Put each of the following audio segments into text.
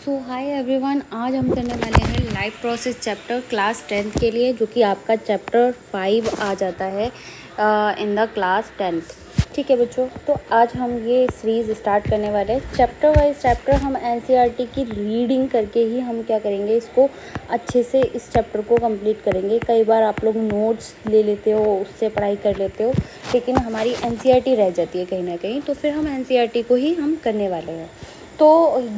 सो hi everyone, आज हम करने वाले हैं life process chapter class 10th के लिए, जो कि आपका चैप्टर 5 आ जाता है इन द क्लास 10th। ठीक है बच्चों, तो आज हम ये सीरीज़ स्टार्ट करने वाले हैं। चैप्टर वाइज चैप्टर हम एनसीईआरटी की रीडिंग करके ही हम क्या करेंगे, इसको अच्छे से इस चैप्टर को कंप्लीट करेंगे। कई बार आप लोग नोट्स ले लेते हो, उससे पढ़ाई कर लेते हो, लेकिन हमारी एनसीईआरटी रह जाती है कहीं ना कहीं, तो फिर हम एनसीईआरटी को ही हम करने वाले हैं। तो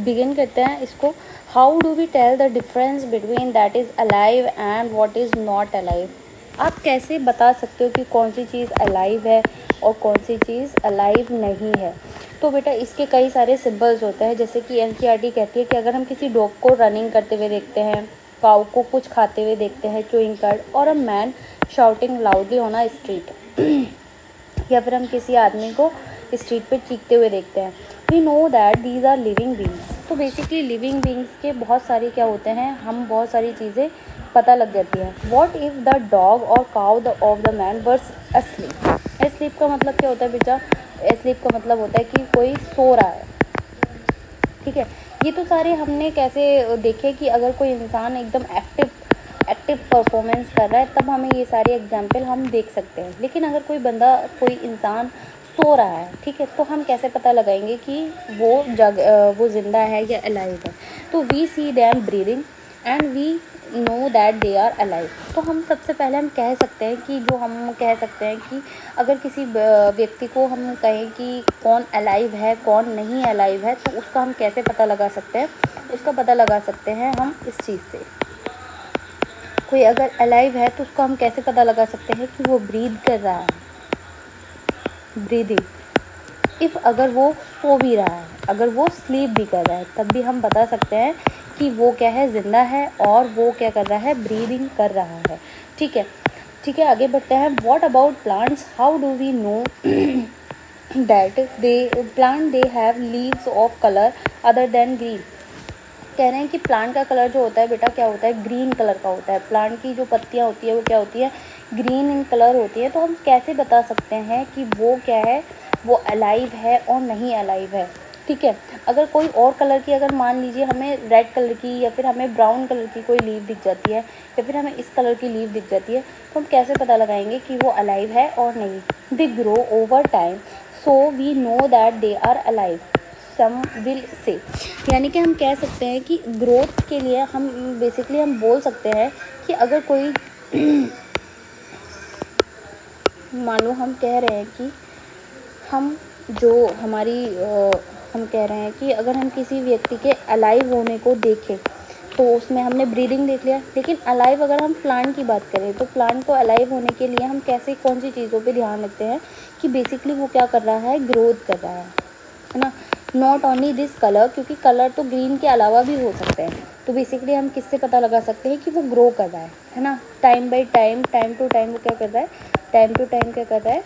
बिगिन करते हैं इसको। How do we tell the difference between that is alive and what is not alive. आप कैसे बता सकते हो कि कौन सी चीज़ अलाइव है और कौन सी चीज़ अलाइव नहीं है। तो बेटा इसके कई सारे सिंबल्स होते हैं, जैसे कि एनसीईआरटी कहती है कि अगर हम किसी डॉग को रनिंग करते हुए देखते हैं, काऊ को कुछ खाते हुए देखते हैं चूइंग कर्ड, और a man shouting loudly on a street या फिर हम किसी आदमी को स्ट्रीट पे चीखते हुए देखते हैं, we know that these are living beings. तो बेसिकली लिविंग बींग्स के बहुत सारे क्या होते हैं, हम बहुत सारी चीज़ें पता लग जाती हैं। वॉट इफ़ द डॉग और cow of the man were asleep. Asleep का मतलब क्या होता है बेटा, अस्लीप का मतलब होता है कि कोई सो रहा है। ठीक है, ये तो सारे हमने कैसे देखे कि अगर कोई इंसान एकदम एक्टिव परफॉर्मेंस कर रहा है तब हमें ये सारे एग्जाम्पल हम देख सकते हैं। लेकिन अगर कोई इंसान सो रहा है, ठीक है, तो हम कैसे पता लगाएंगे कि वो जिंदा है या अलाइव है। तो we see them breathing and we know that they are alive. तो हम सबसे पहले हम कह सकते हैं कि अगर किसी व्यक्ति को हम कहें कि कौन अलाइव है कौन नहीं अलाइव है, तो उसका हम कैसे पता लगा सकते हैं। उसका पता लगा सकते हैं हम इस चीज़ से। कोई अगर अलाइव है तो उसको हम कैसे पता लगा सकते हैं कि वो ब्रीद कर रहा है, ब्रीदिंग। इफ़ अगर वो सो भी रहा है, अगर वो स्लीप भी कर रहा है, तब भी हम बता सकते हैं कि वो क्या है, जिंदा है और वो क्या कर रहा है, ब्रीदिंग कर रहा है। ठीक है, आगे बढ़ते हैं। What about plants, how do we know that they have leaves of colour other than green. कह रहे हैं कि प्लांट का कलर जो होता है बेटा क्या होता है, ग्रीन कलर का होता है। प्लांट की जो पत्तियां होती है वो क्या होती है, ग्रीन इन कलर होती है। तो हम कैसे बता सकते हैं कि वो क्या है, वो अलाइव है और नहीं अलाइव है। ठीक है, अगर कोई और कलर की, अगर मान लीजिए हमें रेड कलर की या फिर हमें ब्राउन कलर की कोई लीव दिख जाती है या फिर हमें इस कलर की लीव दिख जाती है, तो हम कैसे पता लगाएंगे कि वो अलाइव है और नहीं। They grow over time so we know that they are alive, some will say. यानी कि हम कह सकते हैं कि ग्रोथ के लिए हम बेसिकली हम बोल सकते हैं कि अगर कोई मान लो हम कह रहे हैं कि हम कह रहे हैं कि अगर हम किसी व्यक्ति के अलाइव होने को देखें तो उसमें हमने ब्रीदिंग देख लिया, लेकिन अलाइव अगर हम प्लांट की बात करें तो प्लांट को अलाइव होने के लिए हम कैसे कौन सी चीज़ों पे ध्यान रखते हैं कि बेसिकली वो क्या कर रहा है, ग्रोथ कर रहा है ना। नॉट ओनली दिस कलर, क्योंकि कलर तो ग्रीन के अलावा भी हो सकते हैं। तो बेसिकली हम किससे पता लगा सकते हैं कि वो ग्रो कर रहा है ना। Time by time, time to time वो क्या कर रहा है, टाइम टू टाइम क्या कर रहा है,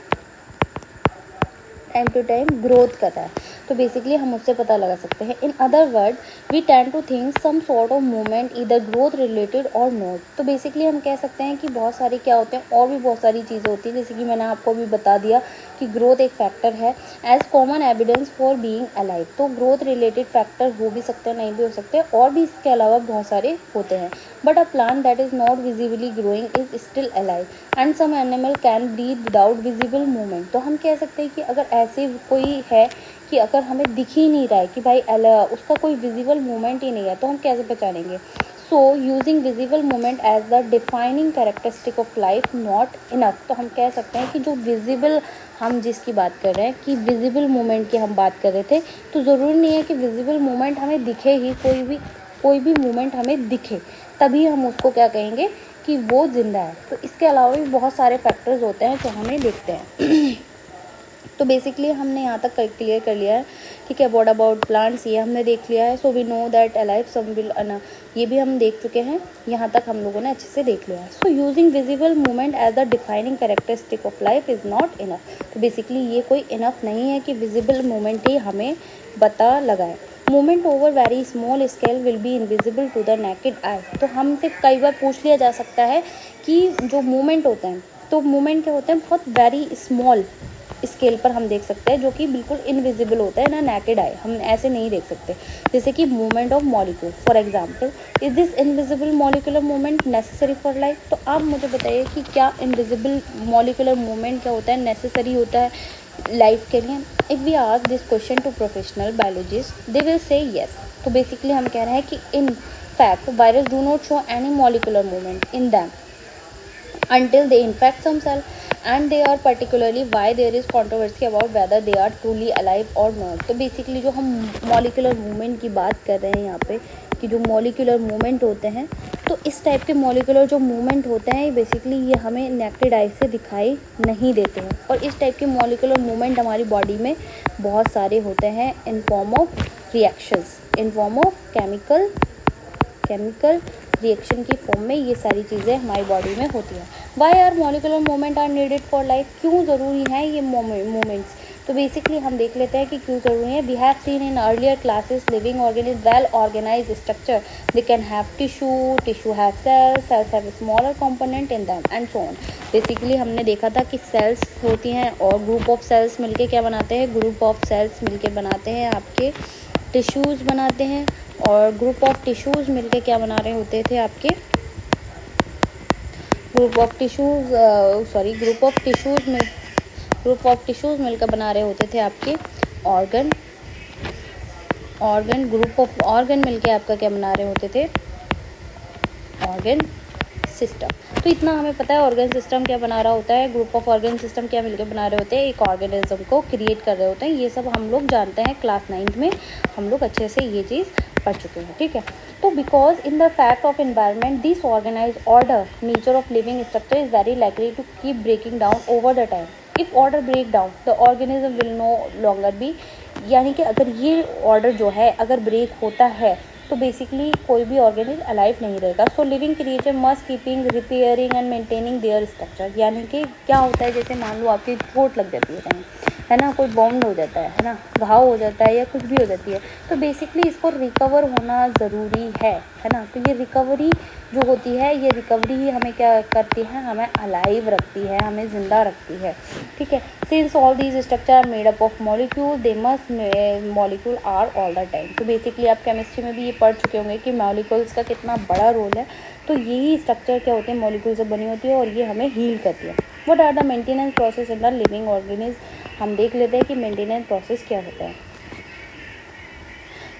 टाइम टू टाइम ग्रोथ कर रहा है। तो बेसिकली हम उससे पता लगा सकते हैं। In other word we tend to think some sort of movement either growth related or not. तो बेसिकली हम कह सकते हैं कि बहुत सारी क्या होते हैं, और भी बहुत सारी चीज़ें होती हैं, जैसे कि मैंने आपको अभी बता दिया कि ग्रोथ एक फैक्टर है as common evidence for being alive. तो ग्रोथ रिलेटेड फैक्टर हो भी सकते हैं, नहीं भी हो सकते, और भी इसके अलावा बहुत सारे होते हैं। But a plant that is not visibly growing is still alive and some animal can breathe without visible movement. तो हम कह सकते हैं कि अगर ऐसे कोई है कि अगर हमें दिख ही नहीं रहा है कि भाई उसका कोई विजिबल मूवमेंट ही नहीं है, तो हम कैसे पहचानेंगे। So using visible movement as the defining characteristic of life not enough. तो हम कह सकते हैं कि जो विजिबल, हम जिसकी बात कर रहे हैं कि विजिबल मूवमेंट की हम बात कर रहे थे, तो ज़रूरी नहीं है कि विजिबल मूवमेंट हमें दिखे ही, कोई भी मूवमेंट हमें दिखे तभी हम उसको क्या कहेंगे कि वो जिंदा है। तो इसके अलावा भी बहुत सारे फैक्टर्स होते हैं जो हमें देखते हैं। तो बेसिकली हमने यहाँ तक क्लियर कर लिया है। ठीक है, व्हाट अबाउट प्लांट्स ये हमने देख लिया है। So we know that alive some will अना, ये भी हम देख चुके हैं। यहाँ तक हम लोगों ने अच्छे से देख लिया है। So using visible movement as the defining characteristic of life is not enough. तो बेसिकली ये कोई इनफ नहीं है कि विजिबल मूवमेंट ही हमें बता लगाए। Movement over very small scale will be invisible to the naked eye. तो हमसे कई बार पूछ लिया जा सकता है कि जो मूवमेंट होते हैं, तो मूवमेंट क्या होते हैं, बहुत वेरी स्मॉल स्केल पर हम देख सकते हैं, जो कि बिल्कुल इनविजिबल होता है ना नेकेड आई, हम ऐसे नहीं देख सकते। जैसे कि movement of molecule, for example, is this invisible molecular movement necessary for life? तो आप मुझे बताइए कि क्या इनविजिबल मॉलिकुलर मूवमेंट क्या होता है, नेसेसरी होता है लाइफ के लिए? If we ask this question to professional biologist they will say yes. तो बेसिकली हम कह रहे हैं कि in fact virus do not show any molecular movement in them until they infect some cell, and they are particularly why there is controversy about whether they are truly alive or not। तो basically जो हम molecular movement की बात कर रहे हैं यहाँ पे, कि जो मॉलिकुलर मूवमेंट होते हैं, तो इस टाइप के मॉलिकुलर जो मूवमेंट होते हैं बेसिकली ये हमें नेकेड आई से दिखाई नहीं देते हैं। और इस टाइप के मॉलिकुलर मूवमेंट हमारी बॉडी में बहुत सारे होते हैं in form of reactions, in form of chemical reaction की फॉर्म में ये सारी चीज़ें हमारी बॉडी में होती हैं। Why are molecular movement are needed for life? क्यों ज़रूरी हैं ये मूवमेंट्स? तो बेसिकली हम देख लेते हैं कि क्यों ज़रूरी है। We have seen in earlier classes living organism well organised structure, they can have tissue have cells have smaller component in them and so on. Basically हमने देखा था कि सेल्स होती हैं और ग्रुप ऑफ सेल्स मिलके क्या बनाते हैं, ग्रुप ऑफ सेल्स मिलके बनाते हैं आपके टिश्यूज़ बनाते हैं, और ग्रुप ऑफ टिश्यूज़ मिलके क्या बना रहे होते थे आपके ग्रुप ऑफ टिश्यूज़ मिलकर बना रहे होते थे आपके ऑर्गन ग्रुप ऑफ ऑर्गन मिलके आपका क्या बना रहे होते थे, ऑर्गन सिस्टम। तो इतना हमें पता है ऑर्गन सिस्टम क्या बना रहा होता है, ग्रुप ऑफ ऑर्गन सिस्टम क्या मिलकर बना रहे होते हैं, एक ऑर्गेनिज्म को क्रिएट कर रहे होते हैं। ये सब हम लोग जानते हैं, क्लास 9th में हम लोग अच्छे से ये चीज़ पढ़ चुके हैं, ठीक है। तो because in the fact of environment this organise order nature of living structure is very likely to keep breaking down over the time. If order break down the organism will no longer be, यानी कि अगर ये order जो है अगर break होता है तो बेसिकली कोई भी ऑर्गेनिज्म अलाइव नहीं रहेगा। So living creature must keeping repairing and maintaining their structure. यानी कि क्या होता है, जैसे मान लो आपकी चोट लग जाती है कहीं, है ना, कोई बाउंड हो जाता है ना, घाव हो जाता है या कुछ भी हो जाती है, तो बेसिकली इसको रिकवर होना ज़रूरी है ना। तो ये रिकवरी जो होती है, ये रिकवरी ही हमें क्या करती है, हमें अलाइव रखती है, हमें ज़िंदा रखती है, ठीक है। Since all these structure are made up of molecule they must molecule are all the time. तो बेसिकली आप केमिस्ट्री में भी ये पढ़ चुके होंगे कि मॉलिक्यूल्स का कितना बड़ा रोल है। तो यही स्ट्रक्चर क्या होते हैं, मॉलिक्यूल से बनी होती है और ये हमें हील करती है। What are the maintenance process in the living organism? हम देख लेते हैं कि मेंटेनेंस प्रोसेस क्या होता है।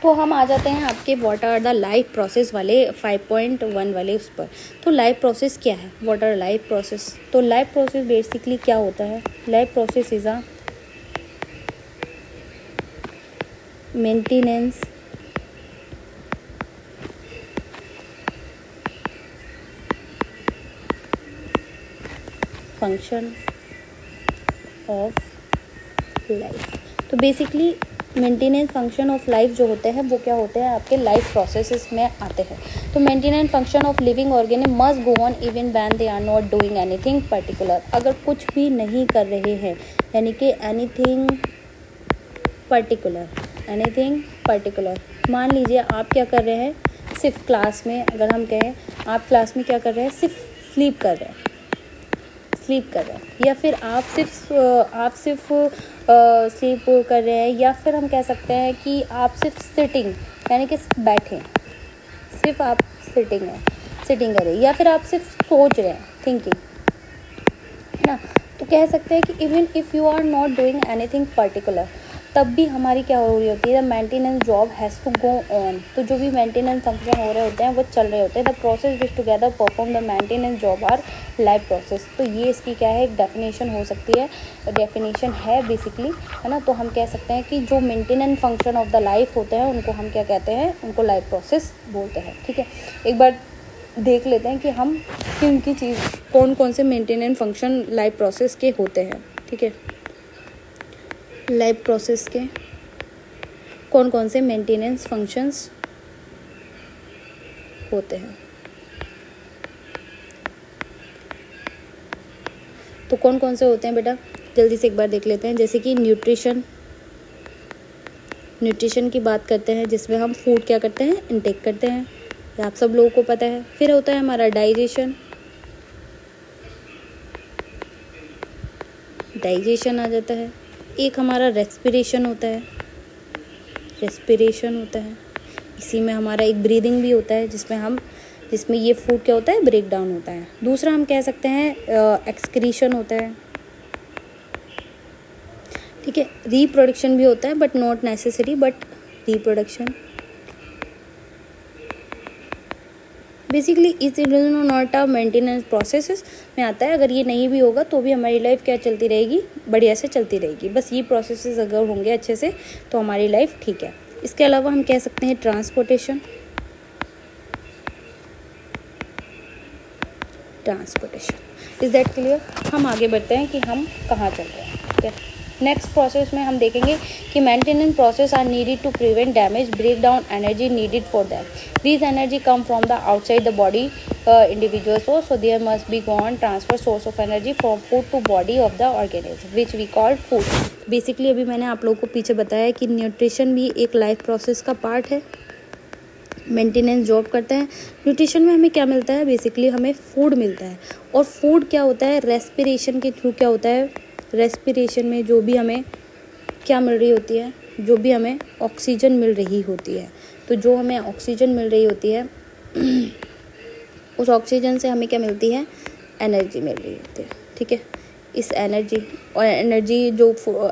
तो हम आ जाते हैं आपके what are the life process वाले 5.1 वाले उस पर। तो लाइफ प्रोसेस क्या है, व्हाट आर लाइफ प्रोसेस? तो लाइफ प्रोसेस बेसिकली क्या होता है, life process is a maintenance function of life. तो basically maintenance function of life जो होते हैं वो क्या होते हैं, आपके लाइफ प्रोसेसेस में आते हैं। तो maintenance function of living organism must go on even when they are not doing anything particular. अगर कुछ भी नहीं कर रहे हैं, यानी कि एनीथिंग पर्टिकुलर, मान लीजिए आप क्या कर रहे हैं, सिर्फ क्लास में, अगर हम कहें आप क्लास में क्या कर रहे हैं, सिर्फ स्लीप कर रहे हैं, या फिर आप सिर्फ स्लीप कर रहे हैं, या फिर हम कह सकते हैं कि आप सिर्फ सिटिंग, यानी कि बैठे, सिर्फ आप सिटिंग कर रहे हैं, या फिर आप सिर्फ सोच रहे हैं, थिंकिंग, है ना। तो कह सकते हैं कि even if you are not doing anything particular, तब भी हमारी क्या हो रही होती है, the maintenance job has to go on. तो जो भी मेंटेनेंस फंक्शन हो रहे होते हैं वो चल रहे होते हैं। The process which together perform the maintenance job are life process. तो ये इसकी क्या है, एक डेफिनेशन हो सकती है, डेफिनेशन है बेसिकली, है ना। तो हम कह सकते हैं कि जो maintenance function of the life होते हैं उनको हम क्या कहते हैं, उनको लाइफ प्रोसेस बोलते हैं, ठीक है। एक बार देख लेते हैं कि हम किन चीज़ कौन से मेंटेनेंस फंक्शन लाइफ प्रोसेस के होते हैं, ठीक है। लाइफ प्रोसेस के कौन से मेंटेनेंस फंक्शंस होते हैं। तो कौन से होते हैं बेटा, जल्दी से एक बार देख लेते हैं। जैसे कि न्यूट्रिशन की बात करते हैं, जिसमें हम फूड क्या करते हैं, इनटेक करते हैं, ये आप सब लोगों को पता है। फिर होता है हमारा डाइजेशन डाइजेशन आ जाता है, एक हमारा रेस्पिरेशन होता है, इसी में हमारा एक ब्रीदिंग भी होता है जिसमें ये फूड क्या होता है, ब्रेक डाउन होता है। दूसरा हम कह सकते हैं एक्सक्रीशन होता है, ठीक है। रिप्रोडक्शन भी होता है but not necessary, but reproduction basically is not a maintenance process में आता है। अगर ये नहीं भी होगा तो भी हमारी लाइफ क्या चलती रहेगी, बढ़िया से चलती रहेगी। बस ये प्रोसेसेस अगर होंगे अच्छे से तो हमारी लाइफ ठीक है। इसके अलावा हम कह सकते हैं ट्रांसपोर्टेशन इज दैट क्लियर। हम आगे बढ़ते हैं कि हम कहाँ चल रहे हैं, ठीक है। नेक्स्ट प्रोसेस में हम देखेंगे कि maintenance process are needed to prevent damage, break down energy needed for them. This energy come from the outside the body individual source, so there must be gone transfer source of energy from food to body of the organism which we call food. Basically अभी मैंने आप लोगों को पीछे बताया कि nutrition भी एक लाइफ प्रोसेस का पार्ट है, मेंटेनेंस जॉब करता है। न्यूट्रिशन में हमें क्या मिलता है, बेसिकली हमें फूड मिलता है। और फूड क्या होता है, रेस्पिरेशन के थ्रू क्या होता है, रेस्पिरेशन में जो भी हमें क्या मिल रही होती है, जो भी हमें ऑक्सीजन मिल रही होती है। तो जो हमें ऑक्सीजन मिल रही होती है उस ऑक्सीजन से हमें क्या मिलती है, एनर्जी मिल रही होती है, ठीक है। इस एनर्जी जो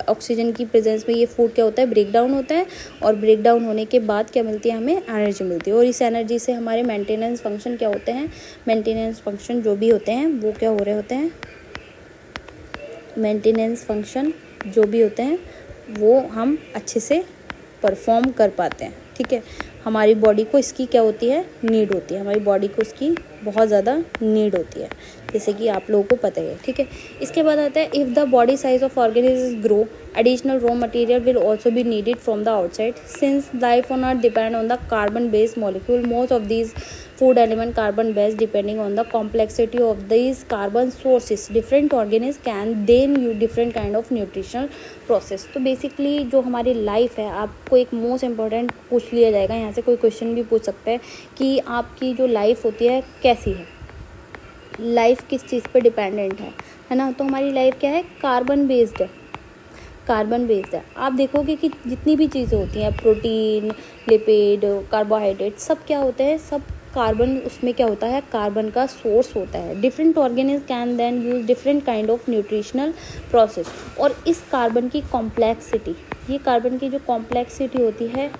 ऑक्सीजन की प्रेजेंस में ये फूड क्या होता है, ब्रेक डाउन होता है। और ब्रेक डाउन होने के बाद क्या मिलती है, हमें एनर्जी मिलती है। और इस एनर्जी से हमारे मेंटेनेंस फंक्शन क्या होते हैं, मेंटेनेंस फंक्शन जो भी होते हैं वो क्या हो रहे होते हैं, मेंटेनेंस फंक्शन जो भी होते हैं वो हम अच्छे से परफॉर्म कर पाते हैं, ठीक है। हमारी बॉडी को इसकी क्या होती है, नीड होती है, हमारी बॉडी को इसकी बहुत ज़्यादा नीड होती है, जैसे कि आप लोगों को पता ही है, ठीक है। इसके बाद आता है if the body size of organism grow, additional raw material will also be needed from the outside. Since life on earth depend on the carbon based molecule, most of these food element carbon based, depending on the complexity of these carbon sources, different organisms can then use different kind of nutritional process. तो basically जो हमारी life है, आपको एक most important पूछ लिया जाएगा, यहाँ से कोई क्वेश्चन भी पूछ सकता है कि आपकी जो लाइफ होती है कैसी है, लाइफ किस चीज़ पे डिपेंडेंट है ना। तो हमारी लाइफ क्या है, कार्बन बेस्ड है, कार्बन बेस्ड है। आप देखोगे कि जितनी भी चीज़ें होती हैं, प्रोटीन, लिपिड, कार्बोहाइड्रेट, सब क्या होते हैं, सब कार्बन, उसमें क्या होता है, कार्बन का सोर्स होता है। Different organism can then use different kind of nutritional process. और इस कार्बन की कॉम्प्लेक्सिटी, ये कार्बन की जो कॉम्प्लेक्सिटी होती है,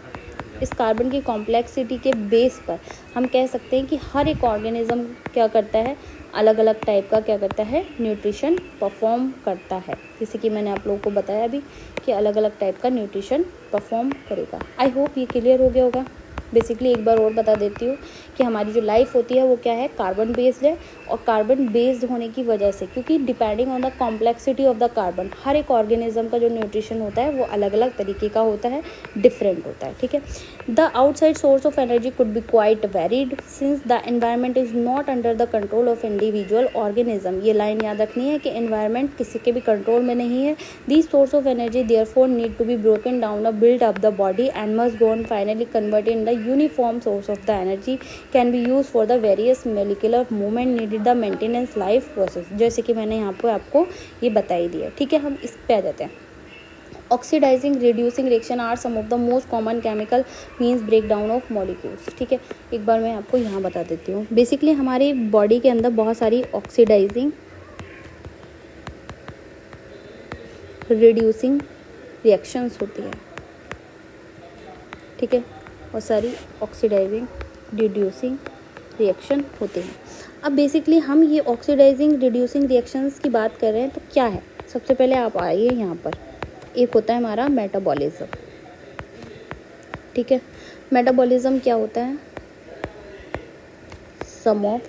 इस कार्बन की कॉम्प्लेक्सिटी के बेस पर हम कह सकते हैं कि हर एक ऑर्गेनिज्म क्या करता है, अलग अलग टाइप का क्या करता है, न्यूट्रिशन परफॉर्म करता है। जैसे कि मैंने आप लोगों को बताया भी कि अलग अलग टाइप का न्यूट्रिशन परफॉर्म करेगा। आई होप ये क्लियर हो गया होगा। बेसिकली एक बार और बता देती हूँ कि हमारी जो लाइफ होती है वो क्या है, कार्बन बेस्ड है। और कार्बन बेस्ड होने की वजह से, क्योंकि depending on the complexity of the carbon, हर एक ऑर्गेनिज्म का जो न्यूट्रिशन होता है वो अलग अलग तरीके का होता है, डिफरेंट होता है, ठीक है। The outside source of energy could be quite varied since the environment is not under the control of individual organism. ये लाइन याद रखनी है कि एनवायरनमेंट किसी के भी कंट्रोल में नहीं है। These source of energy therefore need to be broken down, build up the body and must go on finally converted in the uniform source of the energy can be used for the various molecular movement needed the maintenance life process। जैसे कि मैंने यहाँ पे आपको ये बता ही दिया, ठीक है। हम इस पे आ जाते हैं। Oxidising reducing reaction are some of the most common chemical means break down of molecules, ठीक है। एक बार मैं आपको यहाँ बता देती हूँ। बेसिकली हमारी बॉडी के अंदर बहुत सारी ऑक्सीडाइजिंग रिड्यूसिंग रिएक्शंस होती है, ठीक है। बहुत सारी ऑक्सीडाइजिंग रिड्यूसिंग रिएक्शन होते हैं। अब बेसिकली हम ये ऑक्सीडाइजिंग रिड्यूसिंग रिएक्शंस की बात कर रहे हैं तो क्या है, सबसे पहले आप आइए यहाँ पर। एक होता है हमारा मेटाबॉलिज्म, ठीक है। मेटाबॉलिज्म क्या होता है, सम ऑफ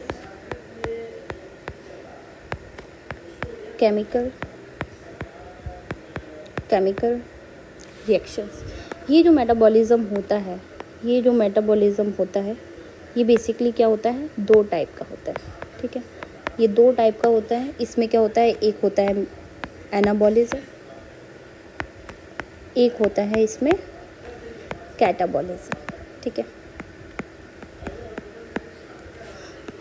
केमिकल रिएक्शंस। ये जो मेटाबॉलिज्म होता है, ये बेसिकली क्या होता है, दो टाइप का होता है, ठीक है। ये दो टाइप का होता है। इसमें क्या होता है, एक होता है एनाबॉलिज्म, एक होता है इसमें कैटाबॉलिज्म, ठीक है।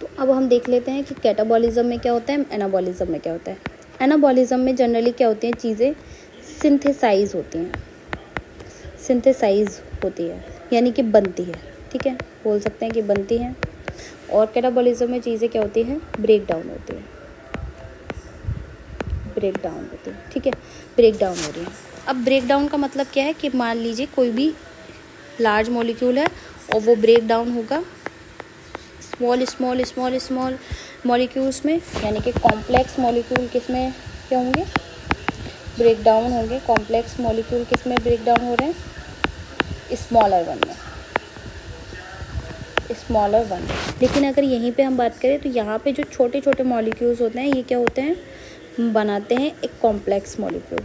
तो अब हम देख लेते हैं कि कैटाबॉलिज्म में क्या होता है, एनाबॉलिज्म में क्या होता है। एनाबॉलिज्म में जनरली क्या होती हैं चीज़ें सिंथेसाइज होती है यानी कि बनती है, ठीक है, बोल सकते हैं कि बनती हैं। और कैटाबॉलिज्म में चीज़ें क्या होती हैं, ब्रेक डाउन होती है, ठीक है, ब्रेक डाउन हो रही है। अब ब्रेक डाउन का मतलब क्या है कि मान लीजिए कोई भी लार्ज मॉलिक्यूल है और वो ब्रेक डाउन होगा स्मॉल मॉलिक्यूल्स में, यानी कि कॉम्प्लेक्स मॉलिक्यूल किस में क्या होंगे, ब्रेक डाउन होंगे। कॉम्प्लेक्स मॉलिक्यूल किस में ब्रेक डाउन हो रहे हैं, स्मॉलर वन। लेकिन अगर यहीं पे हम बात करें तो यहाँ पे जो छोटे छोटे मॉलिक्यूल्स होते हैं ये क्या होते हैं, बनाते हैं एक कॉम्प्लेक्स मॉलिक्यूल,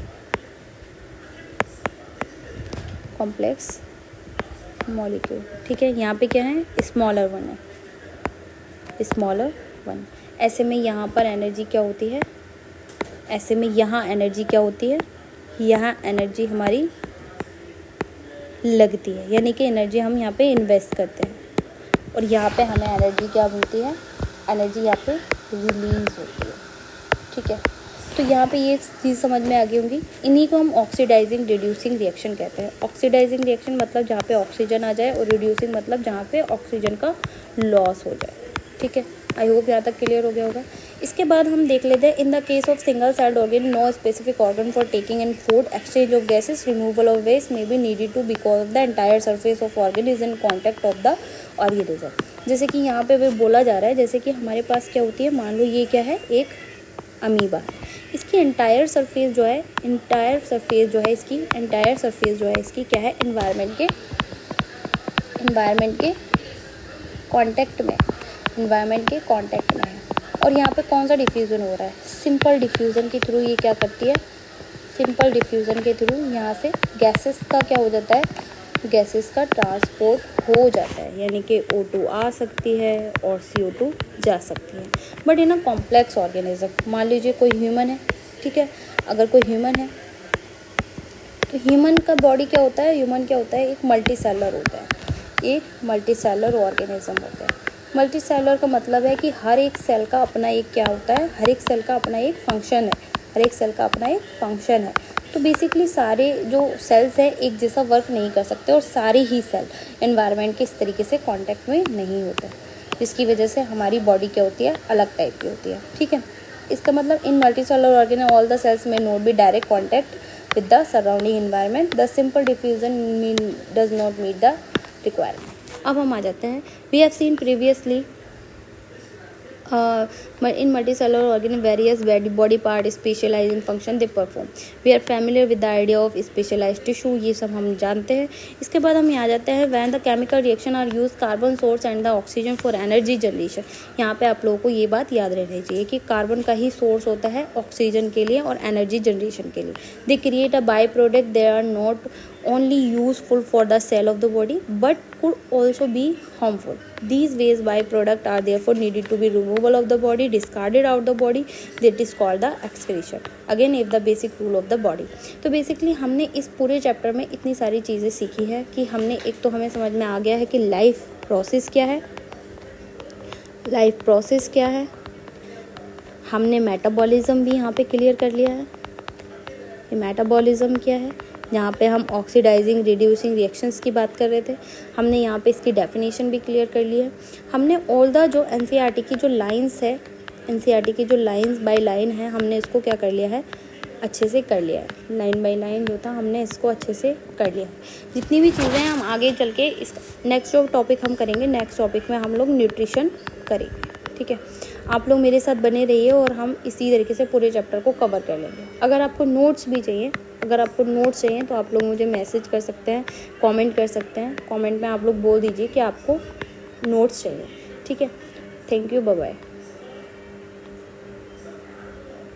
ठीक है। यहाँ पे क्या है, स्मॉलर वन। ऐसे में यहाँ पर एनर्जी क्या होती है, ऐसे में यहाँ एनर्जी क्या होती है, यहाँ एनर्जी हमारी लगती है, यानी कि एनर्जी हम यहाँ पे इन्वेस्ट करते हैं और यहाँ पे हमें एनर्जी क्या मिलती है, एनर्जी यहाँ पे रिलीज होती है, ठीक है। तो यहाँ पे ये चीज़ समझ में आ गई होंगी। इन्हीं को हम ऑक्सीडाइजिंग रिड्यूसिंग रिएक्शन कहते हैं। ऑक्सीडाइजिंग रिएक्शन मतलब जहाँ पे ऑक्सीजन आ जाए, और रिड्यूसिंग मतलब जहाँ पे ऑक्सीजन का लॉस हो जाए, ठीक है। आई होप यहाँ तक क्लियर हो गया होगा। इसके बाद हम देख लेते हैं, in the case of single celled organ no specific organ for taking in food, exchange of gases, removal of waste may be needed to because of the entire surface of organ is in contact of the organism. जैसे कि यहाँ पे भी बोला जा रहा है, जैसे कि हमारे पास क्या होती है, मान लो ये क्या है, एक अमीबा है, इसकी एंटायर सरफेस जो है इसकी क्या है, एनवायरनमेंट के कांटेक्ट में है। और यहाँ पे कौन सा डिफ्यूज़न हो रहा है, सिंपल डिफ्यूज़न के थ्रू ये क्या करती है, सिंपल डिफ्यूज़न के थ्रू यहाँ से गैसेस का क्या हो जाता है, गैसेस का ट्रांसपोर्ट हो जाता है, यानी कि O2 आ सकती है और CO2 जा सकती है। But in a complex organism, मान लीजिए कोई ह्यूमन है, ठीक है, अगर कोई ह्यूमन है तो ह्यूमन का बॉडी क्या होता है, एक मल्टीसेलर होता है, एक मल्टीसेलर ऑर्गेनिज्म होता है। मल्टीसेलर का मतलब है कि हर एक सेल का अपना एक क्या होता है, हर एक सेल का अपना एक फंक्शन है। तो बेसिकली सारे जो सेल्स हैं एक जैसा वर्क नहीं कर सकते और सारे ही सेल एनवायरनमेंट के इस तरीके से कांटेक्ट में नहीं होते, जिसकी वजह से हमारी बॉडी क्या होती है, अलग टाइप की होती है, ठीक है। इसका मतलब in multicellular organism all the cells में not be direct contact with the surrounding environment, the simple diffusion does not meet the requirement. अब हम आ जाते हैं, we have seen previously in multicellular organism various body part specialize in function they perform, we are familiar with the idea of specialized tissue, ये सब हम जानते हैं। इसके बाद हम यहाँ जाते हैं, when the chemical reaction are used carbon source and the oxygen for energy generation. यहाँ पे आप लोगों को ये बात याद रहनी चाहिए कि कार्बन का ही सोर्स होता है ऑक्सीजन के लिए और एनर्जी जनरेशन के लिए। They create a by product, they are not only useful for the cell of the body but could also be harmful. These waste byproduct are therefore needed to be removal of the body, discarded out the body, that is called the excretion. Again if the basic rule of the body. तो basically हमने इस पूरे chapter में इतनी सारी चीज़ें सीखी है कि हमने एक तो हमें समझ में आ गया है कि लाइफ प्रोसेस क्या है, हमने मेटाबॉलिज्म भी यहाँ पे क्लियर कर लिया है कि मेटाबॉलिज्म क्या है। यहाँ पे हम ऑक्सीडाइजिंग रिड्यूसिंग रिएक्शंस की बात कर रहे थे, हमने यहाँ पे इसकी डेफिनेशन भी क्लियर कर ली है। हमने ऑल द जो एनसीईआरटी की जो लाइंस है, एनसीईआरटी की जो लाइंस बाय लाइन है, हमने इसको क्या कर लिया है, अच्छे से कर लिया है। लाइन बाय लाइन जो था हमने इसको अच्छे से कर लिया है। जितनी भी चीज़ें हम आगे चल के इस नेक्स्ट जो टॉपिक हम करेंगे, नेक्स्ट टॉपिक में हम लोग न्यूट्रिशन करेंगे, ठीक है। आप लोग मेरे साथ बने रहिए और हम इसी तरीके से पूरे चैप्टर को कवर कर लेंगे। अगर आपको नोट्स चाहिए तो आप लोग मुझे मैसेज कर सकते हैं, कमेंट कर सकते हैं। कमेंट में आप लोग बोल दीजिए कि आपको नोट्स चाहिए, ठीक है। Thank you, bye bye.